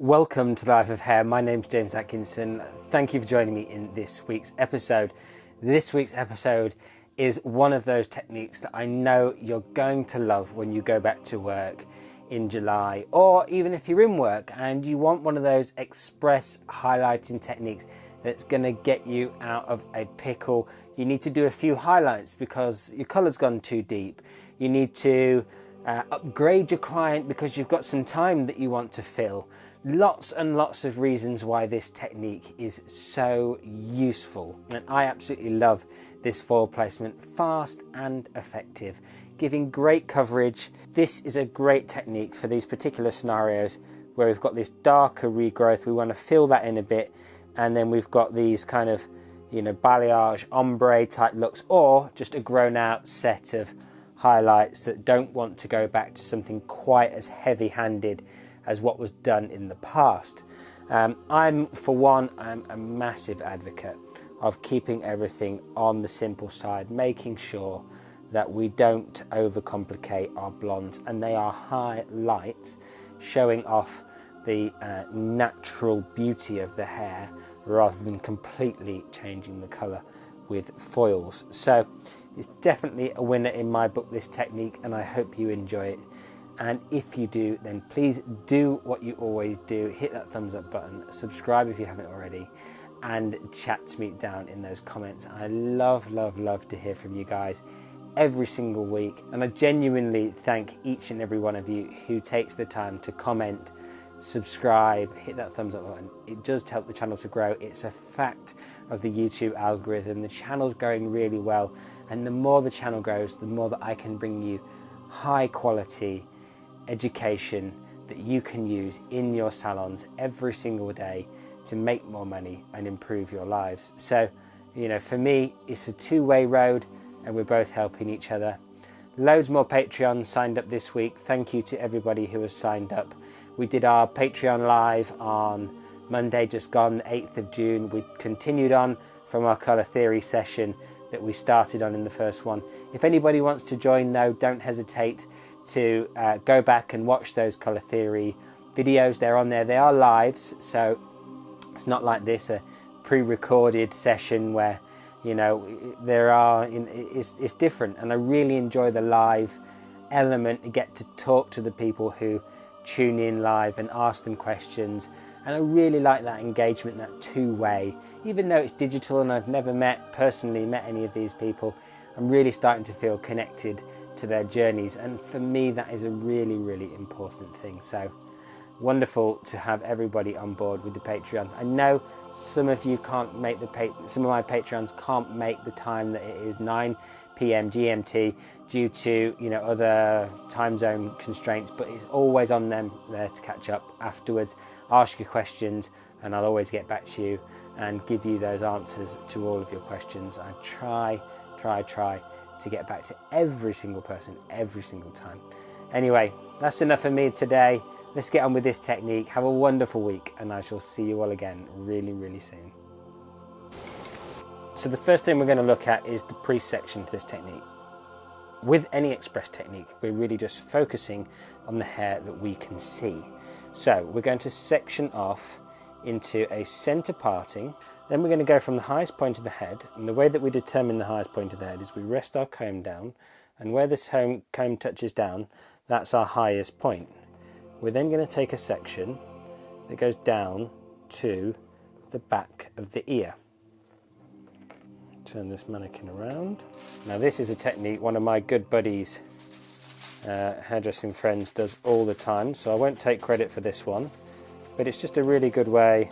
Welcome to the Life of Hair. My name's James Atkinson. Thank you for joining me in this week's episode. This week's episode is one of those techniques that I know you're going to love when you go back to work in July, or even if you're in work and you want one of those express highlighting techniques that's going to get you out of a pickle. You need to do a few highlights because your colour's gone too deep. You need to upgrade your client because you've got some time that you want to fill. Lots and lots of reasons why this technique is so useful, and I absolutely love this foil placement. Fast and effective, giving great coverage. This is a great technique for these particular scenarios where we've got this darker regrowth. We want to fill that in a bit, and then we've got these kind of, balayage, ombre type looks, or just a grown out set of highlights that don't want to go back to something quite as heavy handed as what was done in the past. I'm a massive advocate of keeping everything on the simple side, making sure that we don't overcomplicate our blondes, and they are highlights showing off the natural beauty of the hair rather than completely changing the colour with foils. So it's definitely a winner in my book, this technique, and I hope you enjoy it. And if you do, then please do what you always do. Hit that thumbs up button, subscribe if you haven't already, and chat to me down in those comments. I love to hear from you guys every single week. And I genuinely thank each and every one of you who takes the time to comment, subscribe, hit that thumbs up button. It does help the channel to grow. It's a fact of the YouTube algorithm. The channel's going really well. And the more the channel grows, the more that I can bring you high quality education that you can use in your salons every single day to make more money and improve your lives. So, for me, it's a two-way road and we're both helping each other. Loads more Patreons signed up this week. Thank you to everybody who has signed up. We did our Patreon live on Monday, just gone, the 8th of June. We continued on from our colour theory session that we started on in the first one. If anybody wants to join though, don't hesitate to go back and watch those colour theory videos. They're on there. They are lives, so it's not like this a pre-recorded session where it's different, and I really enjoy the live element. I get to talk to the people who tune in live and ask them questions, and I really like that engagement, that two-way. Even though it's digital and I've never personally met any of these people, I'm really starting to feel connected to their journeys, and for me that is a really important thing. So wonderful to have everybody on board with the Patreons. I know some of you can't make some of my Patreons can't make the time that it is 9 p.m. GMT due to other time zone constraints, but it's always on them there to catch up afterwards, ask your questions, and I'll always get back to you and give you those answers to all of your questions. I try to get back to every single person every single time. Anyway, that's enough for me today. Let's get on with this technique. Have a wonderful week, and I shall see you all again really soon. So the first thing we're going to look at is the pre-section for this technique. With any express technique, we're really just focusing on the hair that we can see. So we're going to section off into a center parting. Then we're going to go from the highest point of the head, and the way that we determine the highest point of the head is we rest our comb down, and where this comb touches down, that's our highest point. We're then going to take a section that goes down to the back of the ear. Turn this mannequin around. Now this is a technique one of my good buddies, hairdressing friends, does all the time, so I won't take credit for this one, but it's just a really good way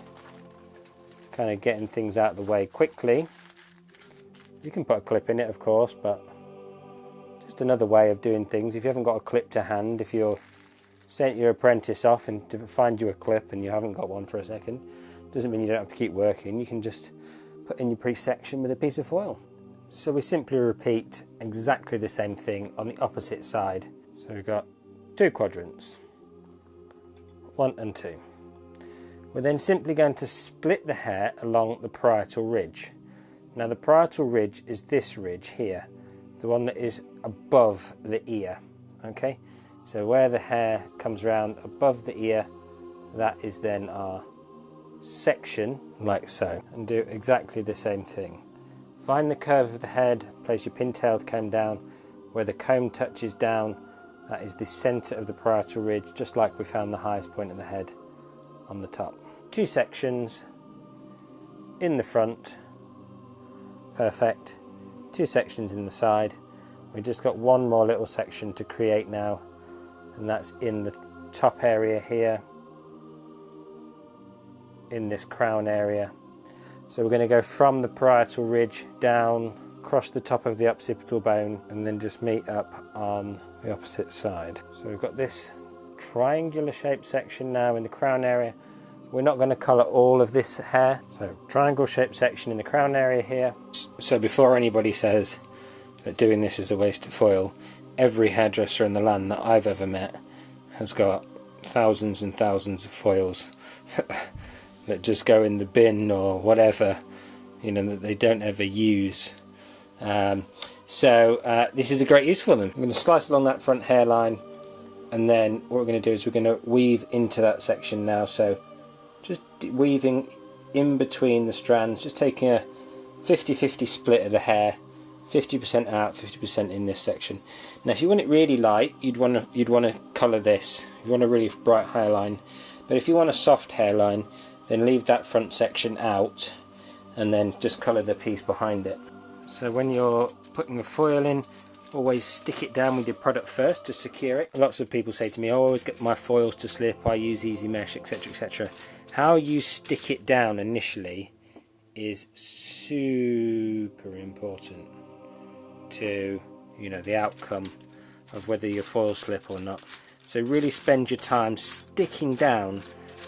kind of getting things out of the way quickly. You can put a clip in it, of course, but just another way of doing things. If you haven't got a clip to hand, if you're sent your apprentice off and to find you a clip and you haven't got one for a second, doesn't mean you don't have to keep working. You can just put in your pre-section with a piece of foil. So we simply repeat exactly the same thing on the opposite side. So we've got 2 quadrants, 1 and 2. We're then simply going to split the hair along the parietal ridge. Now the parietal ridge is this ridge here, the one that is above the ear. Okay, so where the hair comes round above the ear, that is then our section, like so, and do exactly the same thing. Find the curve of the head, place your pin-tailed comb down. Where the comb touches down, that is the centre of the parietal ridge, just like we found the highest point of the head on the top. 2 sections in the front, perfect. 2 sections in the side. We've just got one more little section to create now, and that's in the top area here, in this crown area. So we're going to go from the parietal ridge down, across the top of the occipital bone, and then just meet up on the opposite side. So we've got this triangular shaped section now in the crown area. We're not going to colour all of this hair, so triangle shaped section in the crown area here. So before anybody says that doing this is a waste of foil, every hairdresser in the land that I've ever met has got thousands and thousands of foils that just go in the bin or whatever, you know, that they don't ever use. This is a great use for them. I'm going to slice along that front hairline, and then what we're going to do is we're going to weave into that section now. So just weaving in between the strands, just taking a 50-50 split of the hair, 50% out, 50% in this section. Now if you want it really light, you'd want to colour this. You want a really bright hairline, but if you want a soft hairline, then leave that front section out and then just colour the piece behind it. So when you're putting the foil in, always stick it down with your product first to secure it. Lots of people say to me, I always get my foils to slip, I use easy mesh, etc, etc. How you stick it down initially is super important to, you know, the outcome of whether your foils slip or not. So really spend your time sticking down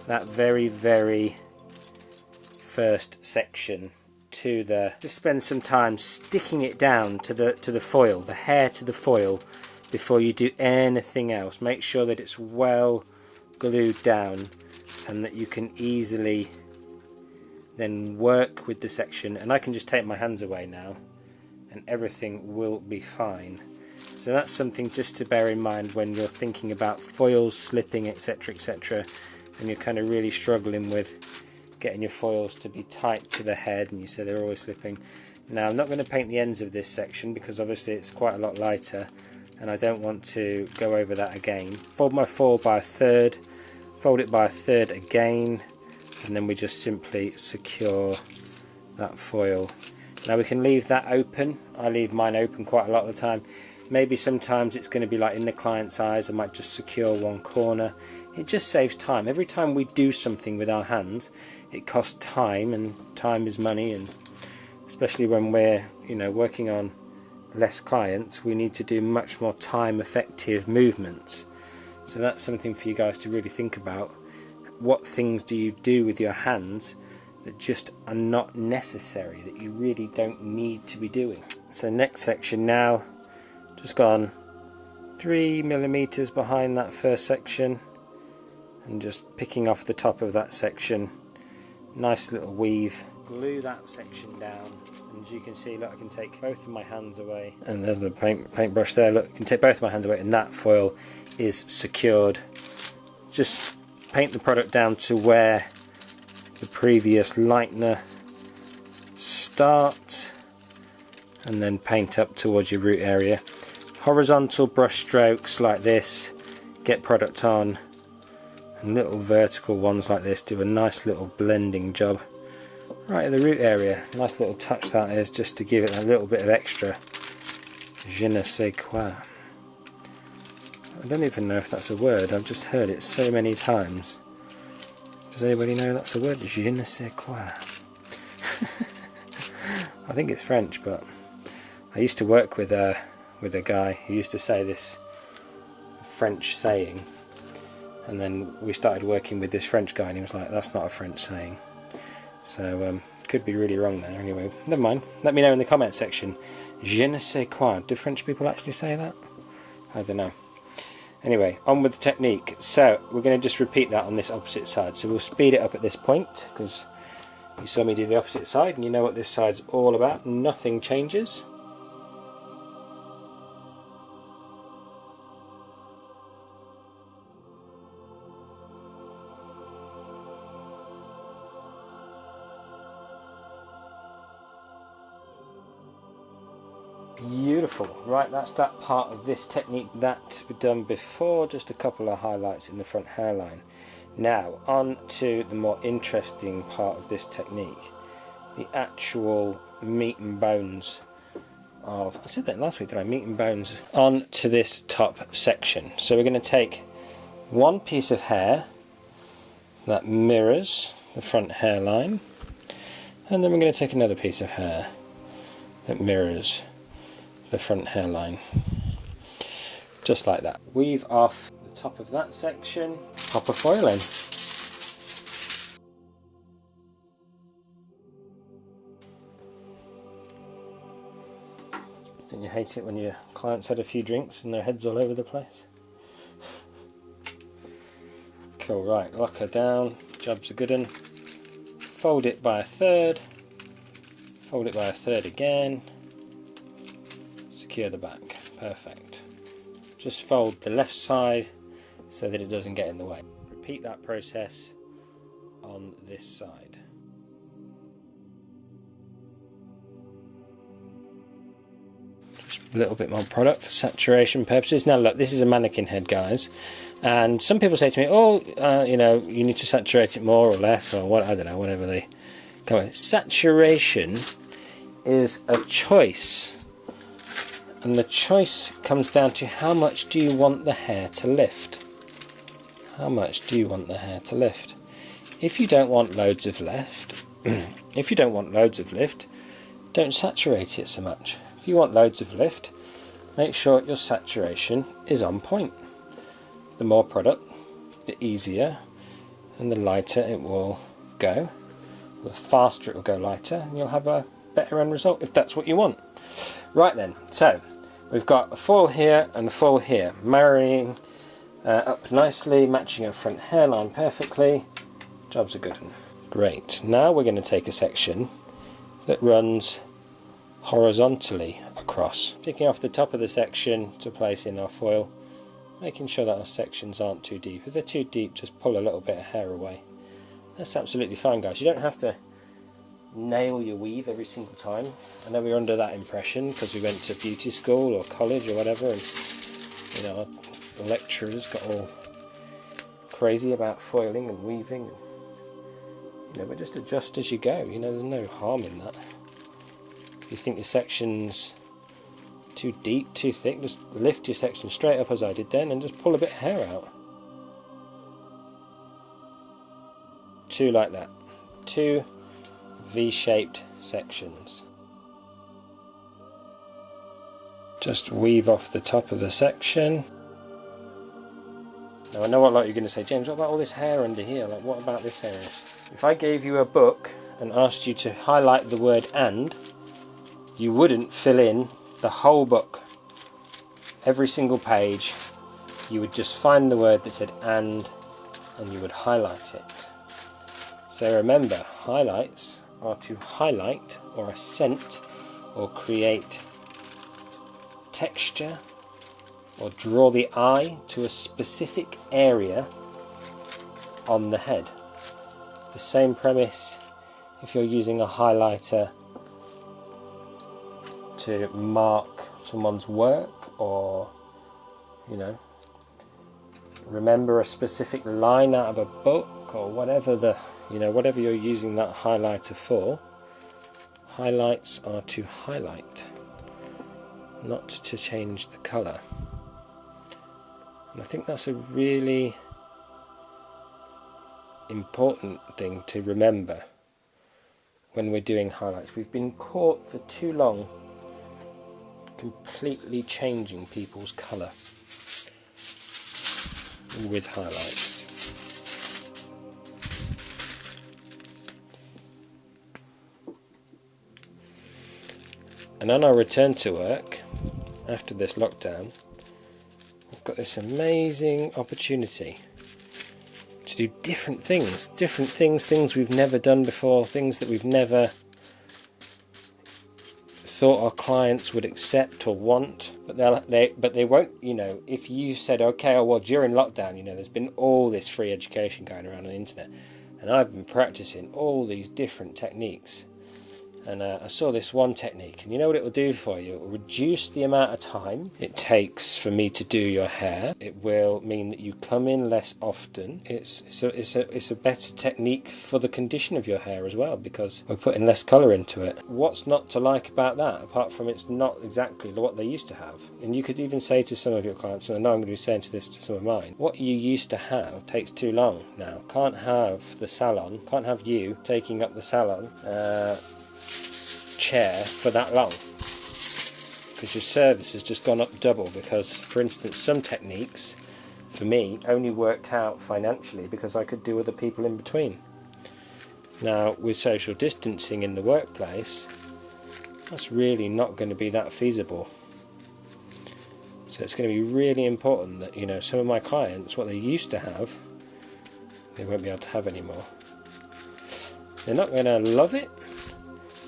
that very first section to the, just spend some time sticking it down to the foil, the hair to the foil, before you do anything else. Make sure that it's well glued down and that you can easily then work with the section. And I can just take my hands away now and everything will be fine. So that's something just to bear in mind when you're thinking about foils slipping, etc, etc, and you're kind of really struggling with getting your foils to be tight to the head and you say they're always slipping. Now I'm not going to paint the ends of this section because obviously it's quite a lot lighter and I don't want to go over that again. Fold my foil by a third, fold it by a third again, and then we just simply secure that foil. Now we can leave that open. I leave mine open quite a lot of the time. Maybe sometimes it's going to be like in the client's eyes, I might just secure one corner. It just saves time. Every time we do something with our hands, it costs time, and time is money, and especially when we're, you know, working on less clients, we need to do much more time effective movements. So that's something for you guys to really think about. What things do you do with your hands that just are not necessary, that you really don't need to be doing? So next section now, just gone 3mm behind that first section and just picking off the top of that section. Nice little weave. Glue that section down, and as you can see, look, I can take both of my hands away, and there's the paintbrush there. Look, I can take both of my hands away and that foil is secured. Just paint the product down to where the previous lightener starts and then paint up towards your root area. Horizontal brush strokes like this get product on, and little vertical ones like this do a nice little blending job right at the root area. Nice little touch that is, just to give it a little bit of extra je ne sais quoi. I don't even know if that's a word, I've just heard it so many times. Does anybody know that's a word? Je ne sais quoi. I think it's French, but I used to work with a guy who used to say this French saying, and then we started working with this French guy and he was like, that's not a French saying. So could be really wrong there. Anyway, never mind, let me know in the comment section. Je ne sais quoi. Do French people actually say that? I don't know. Anyway, on with the technique. So we're going to just repeat that on this opposite side. So we'll speed it up at this point because you saw me do the opposite side and you know what this side's all about. Nothing changes. Beautiful. Right, that's that part of this technique that we've done before, just a couple of highlights in the front hairline. Now on to the more interesting part of this technique, the actual meat and bones of, I said that last week, didn't I? Meat and bones on to this top section. So we're going to take one piece of hair that mirrors the front hairline, and then we're going to take another piece of hair that mirrors the front hairline, just like that. Weave off the top of that section, pop a foil in. Don't you hate it when your clients had a few drinks and their head's all over the place? Cool, right, lock her down, job's a good one. Fold it by a third, fold it by a third again, secure the back, perfect. Just fold the left side so that it doesn't get in the way. Repeat that process on this side. Just a little bit more product for saturation purposes. Now look, this is a mannequin head, guys, and some people say to me, oh, you know, you need to saturate it more or less, or what, I don't know, whatever they come with. Saturation is a choice, and the choice comes down to how much do you want the hair to lift. How much do you want the hair to lift? If you don't want loads of lift, if you don't want loads of lift, don't saturate it so much. If you want loads of lift, make sure your saturation is on point. The more product, the easier and the lighter it will go. The faster it will go lighter, and you'll have a better end result if that's what you want. Right then, so we've got a foil here and a foil here, marrying up nicely, matching our front hairline perfectly. Job's a good one. Great. Now we're going to take a section that runs horizontally across, picking off the top of the section to place in our foil, making sure that our sections aren't too deep. If they're too deep, just pull a little bit of hair away. That's absolutely fine, guys. You don't have to nail your weave every single time. I know we're under that impression because we went to beauty school or college or whatever, and you know, our lecturers got all crazy about foiling and weaving. You know, but just adjust as you go. You know, there's no harm in that. If you think your section's too deep, too thick, just lift your section straight up as I did then and just pull a bit of hair out. Two like that. Two V-shaped sections. Just weave off the top of the section. Now I know what a lot you're going to say, James, what about all this hair under here? Like, what about this area? If I gave you a book and asked you to highlight the word "and," you wouldn't fill in the whole book. Every single page, you would just find the word that said "and" you would highlight it. So remember, highlights are to highlight or accent or create texture or draw the eye to a specific area on the head. The same premise if you're using a highlighter to mark someone's work, or you know, remember a specific line out of a book, or whatever the, you know, whatever you're using that highlighter for. Highlights are to highlight, not to change the colour. And I think that's a really important thing to remember when we're doing highlights. We've been caught for too long completely changing people's colour with highlights. And on our return to work after this lockdown, we've got this amazing opportunity to do different things, things we've never done before, things that we've never thought our clients would accept or want, but they won't. You know, if you said, okay, oh well, during lockdown, you know, there's been all this free education going around on the internet, and I've been practicing all these different techniques, And I saw this one technique, and you know what it will do for you? It will reduce the amount of time it takes for me to do your hair. It will mean that you come in less often. It's a better technique for the condition of your hair as well, because we're putting less colour into it. What's not to like about that, apart from it's not exactly what they used to have? And you could even say to some of your clients, and I know I'm going to be saying this to some of mine, what you used to have takes too long now. Can't have the salon, can't have you taking up the salon chair for that long, because your service has just gone up double. Because, for instance, some techniques for me only worked out financially because I could do other people in between. Now, with social distancing in the workplace, that's really not going to be that feasible. So it's going to be really important that, you know, some of my clients, what they used to have, they won't be able to have anymore. They're not going to love it,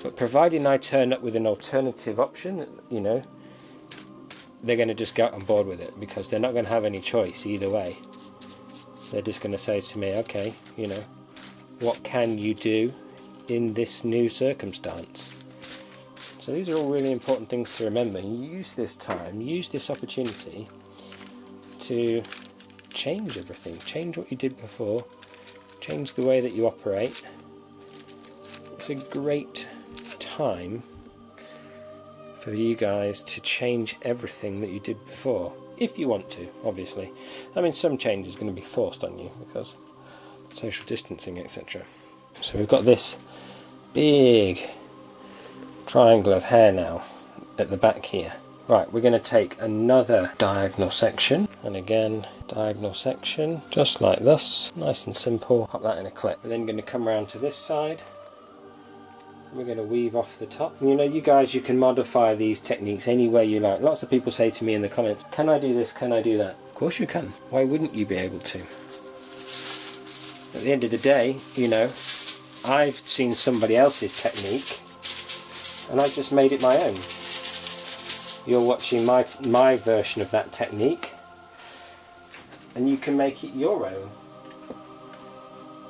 but providing I turn up with an alternative option, you know, they're going to just get on board with it, because they're not going to have any choice either way. They're just going to say to me, okay, you know, what can you do in this new circumstance? So these are all really important things to remember. Use this time, use this opportunity to change everything. Change what you did before, change the way that you operate. It's a great time for you guys to change everything that you did before, if you want to, obviously. I mean, some change is going to be forced on you because social distancing, etc. So we've got this big triangle of hair now at the back here. Right, we're going to take another diagonal section, and again diagonal section, just like this, nice and simple. Pop that in a clip. We're then going to come around to this side. We're going to weave off the top. You know, you guys, you can modify these techniques any way you like. Lots of people say to me in the comments, can I do this, can I do that? Of course you can. Why wouldn't you be able to? At the end of the day, you know, I've seen somebody else's technique and I've just made it my own. You're watching my version of that technique, and you can make it your own.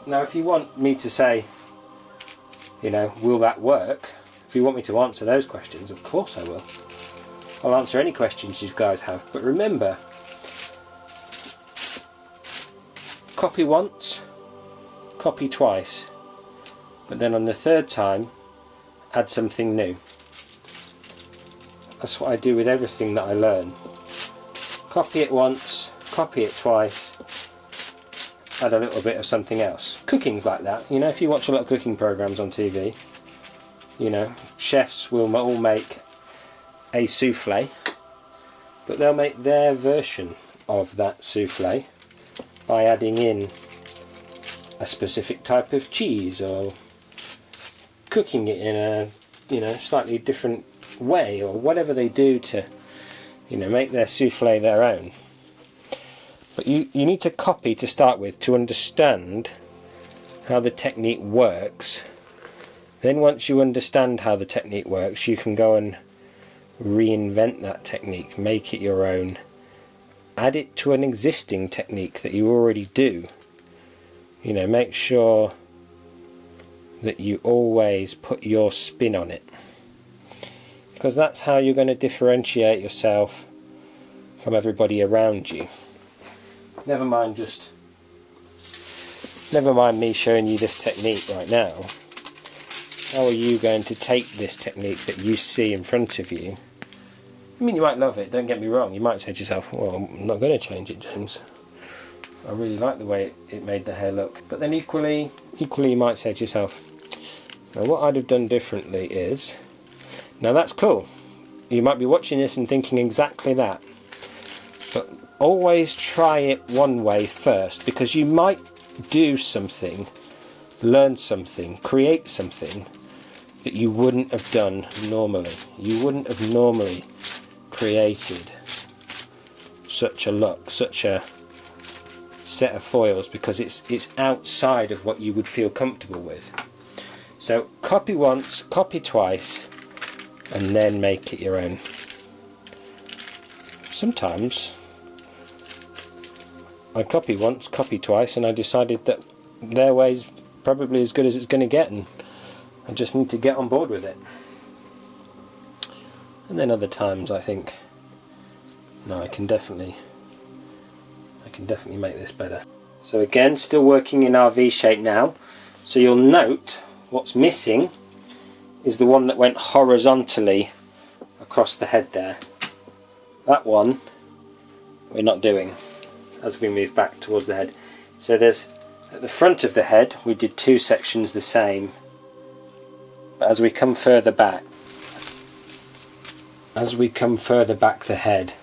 Now, if you want me to say, you know, will that work? If you want me to answer those questions, of course I will. I'll answer any questions you guys have. But remember, copy once, copy twice, but then on the third time, add something new. That's what I do with everything that I learn. Copy it once, copy it twice, add a little bit of something else. Cooking's like that, you know, if you watch a lot of cooking programs on TV, you know, chefs will all make a souffle, but they'll make their version of that souffle by adding in a specific type of cheese, or cooking it in a, you know, slightly different way, or whatever they do to, you know, make their souffle their own. But you need to copy to start with, to understand how the technique works. Then once you understand how the technique works, you can go and reinvent that technique, make it your own, add it to an existing technique that you already do. You know, make sure that you always put your spin on it, because that's how you're going to differentiate yourself from everybody around you. Never mind me showing you this technique right now. How are you going to take this technique that you see in front of you? I mean, you might love it, don't get me wrong. You might say to yourself, well, I'm not going to change it, James. I really like the way it made the hair look. But then equally you might say to yourself, now what I'd have done differently is... Now that's cool. You might be watching this and thinking exactly that. But always try it one way first, because you might do something, learn something, create something that you wouldn't have done normally. You wouldn't have normally created such a look, such a set of foils, because it's outside of what you would feel comfortable with. So copy once, copy twice, and then make it your own. Sometimes I copy once, copy twice, and I decided that their way's probably as good as it's going to get, and I just need to get on board with it. And then other times I think, no, I can definitely make this better. So again, still working in our V shape now. So you'll note what's missing is the one that went horizontally across the head there. That one we're not doing as we move back towards the head. So there's, at the front of the head we did two sections the same, but as we come further back the head,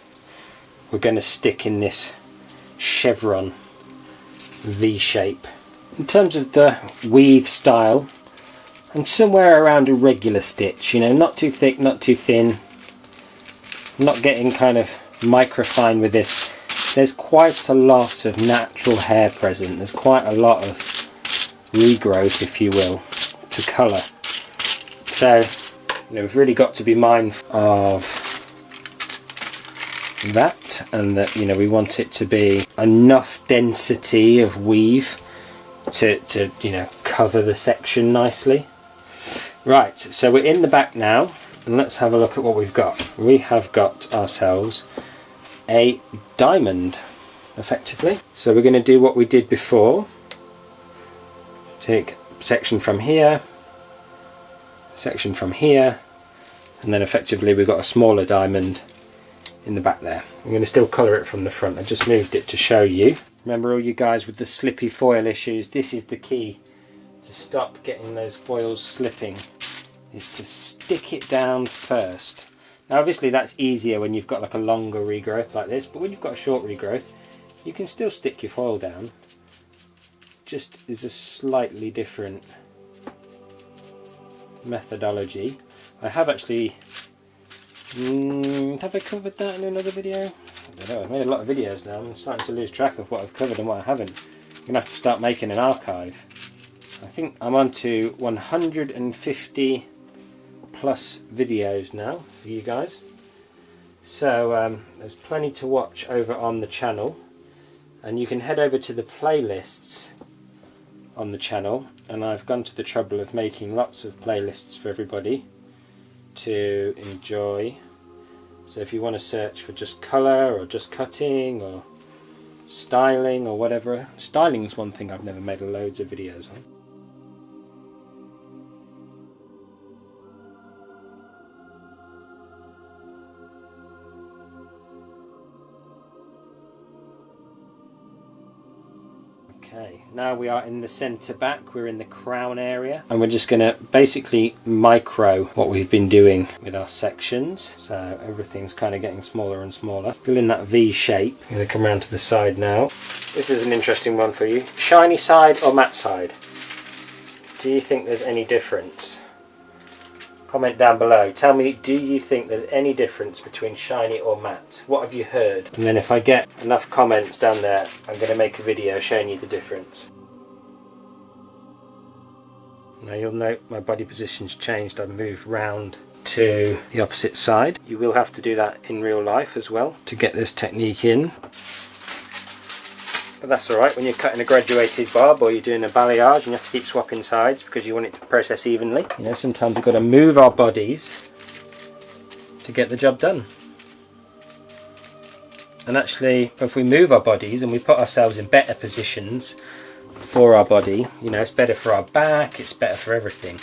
we're going to stick in this chevron V shape. In terms of the weave style, I'm somewhere around a regular stitch, you know, not too thick, not too thin. I'm not getting kind of microfine with this. There's quite a lot of natural hair present. There's quite a lot of regrowth, if you will, to colour. So, you know, we've really got to be mindful of that, and that, you know, we want it to be enough density of weave to you know, cover the section nicely. Right, so we're in the back now, and let's have a look at what we've got. We have got ourselves a diamond, effectively. So we're going to do what we did before. Take a section from here, section from here, and then effectively we've got a smaller diamond in the back there. I'm going to still colour it from the front. I just moved it to show you. Remember, all you guys with the slippy foil issues, this is the key to stop getting those foils slipping, is to stick it down first. Now obviously that's easier when you've got like a longer regrowth like this, but when you've got a short regrowth you can still stick your foil down. Just is a slightly different methodology. I have actually have I covered that in another video? I don't know, I've made a lot of videos now. I'm starting to lose track of what I've covered and what I haven't. I'm going to have to start making an archive. I think I'm on to 150 plus videos now for you guys. So there's plenty to watch over on the channel. And you can head over to the playlists on the channel. And I've gone to the trouble of making lots of playlists for everybody to enjoy. So if you want to search for just colour or just cutting or styling or whatever. Styling is one thing I've never made loads of videos on. Okay, now we are in the centre back, we're in the crown area, and we're just going to basically micro what we've been doing with our sections. So everything's kind of getting smaller and smaller. Still in that V shape. I'm going to come around to the side now. This is an interesting one for you. Shiny side or matte side? Do you think there's any difference? Comment down below. Tell me, do you think there's any difference between shiny or matte? What have you heard? And then if I get enough comments down there, I'm going to make a video showing you the difference. Now you'll note my body position's changed. I've moved round to the opposite side. You will have to do that in real life as well to get this technique in. But that's alright when you're cutting a graduated bob or you're doing a balayage and you have to keep swapping sides because you want it to process evenly. You know, sometimes we've got to move our bodies to get the job done. And actually, if we move our bodies and we put ourselves in better positions for our body, you know, it's better for our back, it's better for everything.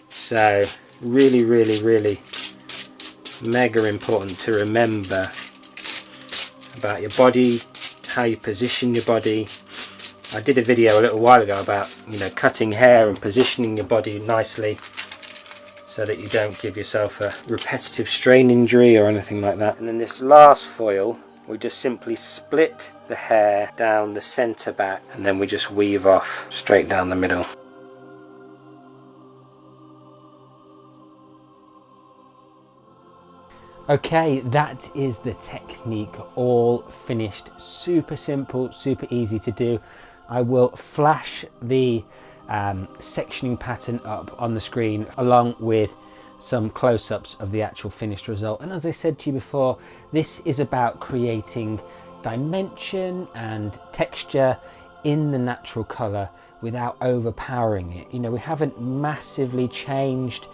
So, really, really, really mega important to remember about your body, how you position your body. I did a video a little while ago about, you know, cutting hair and positioning your body nicely so that you don't give yourself a repetitive strain injury or anything like that. And then this last foil, we just simply split the hair down the centre back and then we just weave off straight down the middle. Okay, that is the technique all finished. Super simple, super easy to do. I will flash the sectioning pattern up on the screen along with some close-ups of the actual finished result. And as I said to you before, this is about creating dimension and texture in the natural colour without overpowering it. You know, we haven't massively changed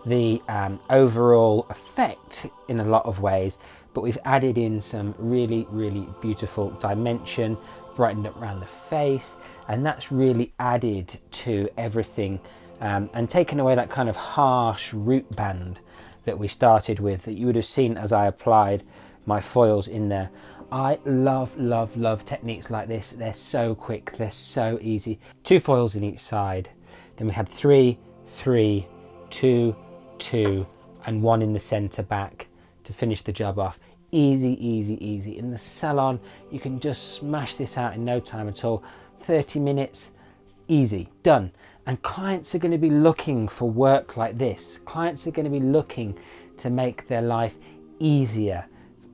the overall effect in a lot of ways, but we've added in some really, really beautiful dimension, brightened up around the face, and that's really added to everything, and taken away that kind of harsh root band that we started with, that you would have seen as I applied my foils in there. I love, love, love techniques like this. They're so quick, they're so easy. 2 foils in each side. Then we had 3, 3, 2, 2, and 1 in the center back to finish the job off. Easy, easy, easy. In the salon, you can just smash this out in no time at all. 30 minutes, easy, done. And clients are going to be looking for work like this. Clients are going to be looking to make their life easier.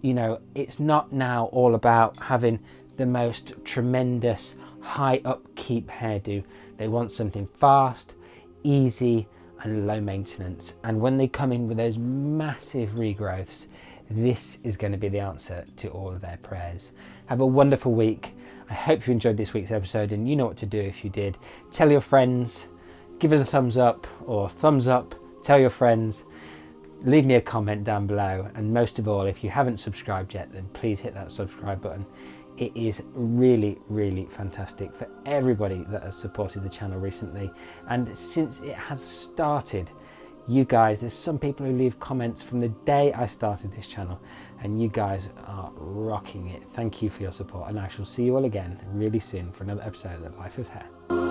You know, it's not now all about having the most tremendous high upkeep hairdo. They want something fast, easy, and low maintenance. And when they come in with those massive regrowths, this is going to be the answer to all of their prayers. Have a wonderful week. I hope you enjoyed this week's episode, and you know what to do if you did. Tell your friends, give us a thumbs up or thumbs up, tell your friends, leave me a comment down below, and most of all, if you haven't subscribed yet, then please hit that subscribe button. It is really, really fantastic for everybody that has supported the channel recently, and since it has started, you guys, there's some people who leave comments from the day I started this channel, and you guys are rocking it. Thank you for your support, and I shall see you all again really soon for another episode of The Life of Hair.